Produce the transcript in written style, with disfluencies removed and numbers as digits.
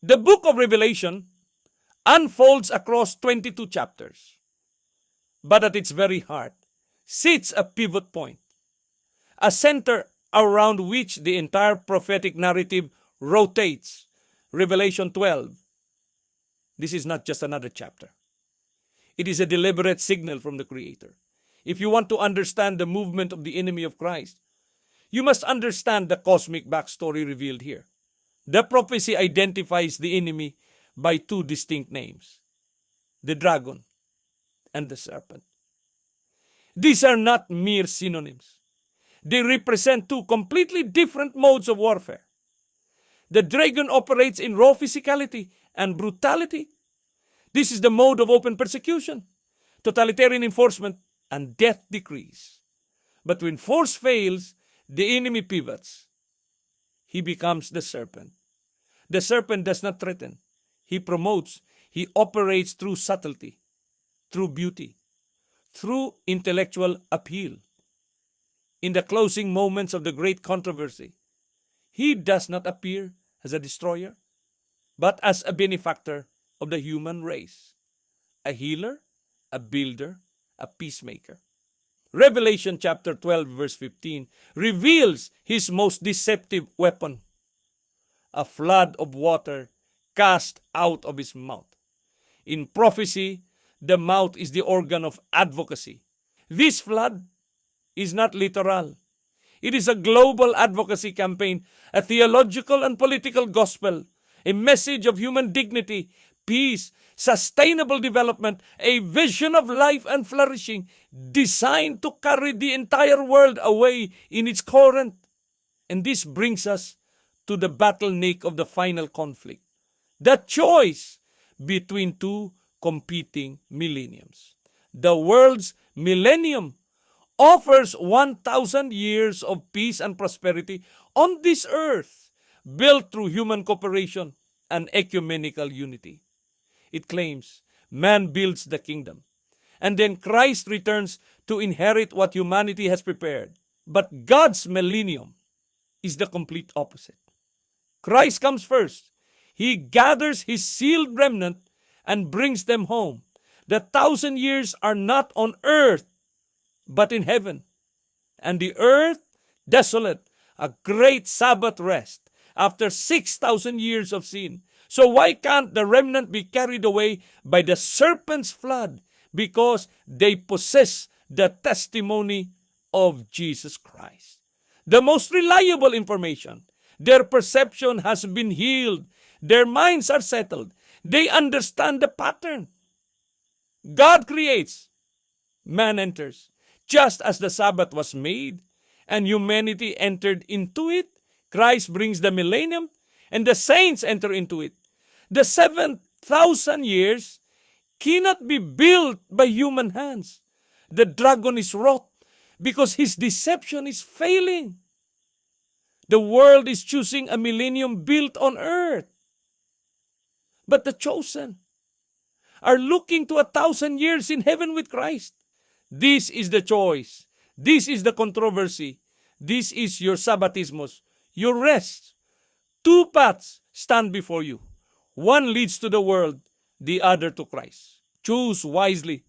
The book of Revelation unfolds across 22 chapters, but at its very heart sits a pivot point, a center around which the entire prophetic narrative rotates. Revelation 12. This is not just another chapter. It is a deliberate signal from the Creator. If you want to understand the movement of the enemy of Christ, you must understand the cosmic backstory revealed here. The prophecy identifies the enemy by two distinct names, the dragon and the serpent. These are not mere synonyms. They represent two completely different modes of warfare. The dragon operates in raw physicality and brutality. This is the mode of open persecution, totalitarian enforcement, and death decrees. But when force fails, the enemy pivots. He becomes the serpent. The serpent does not threaten. He promotes. He operates through subtlety, through beauty, through intellectual appeal. In the closing moments of the great controversy, he does not appear as a destroyer, but as a benefactor of the human race, a healer, a builder, a peacemaker. Revelation chapter 12 verse 15 reveals his most deceptive weapon, a flood of water cast out of his mouth. In prophecy, the mouth is the organ of advocacy. This flood is not literal. It is a global advocacy campaign, a theological and political gospel, a message of human dignity, peace, sustainable development, a vision of life and flourishing, designed to carry the entire world away in its current. And this brings us to the bottleneck of the final conflict, the choice between two competing millenniums. The world's millennium offers 1,000 years of peace and prosperity on this earth, built through human cooperation and ecumenical unity. It claims man builds the kingdom, and then Christ returns to inherit what humanity has prepared. But God's millennium is the complete opposite. Christ comes first. He gathers his sealed remnant and brings them home. The 1,000 years are not on earth, but in heaven. And the earth desolate, a great Sabbath rest after 6,000 years of sin. So why can't the remnant be carried away by the serpent's flood? Because they possess the testimony of Jesus Christ. The most reliable information. Their perception has been healed. Their minds are settled. They understand the pattern. God creates. Man enters. Just as the Sabbath was made and humanity entered into it, Christ brings the millennium and the saints enter into it. The 7,000 years cannot be built by human hands. The dragon is wrought because his deception is failing. The world is choosing a millennium built on earth. But the chosen are looking to 1,000 years in heaven with Christ. This is the choice. This is the controversy. This is your sabbatismus, your rest. Two paths stand before you. One leads to the world, the other to Christ. Choose wisely.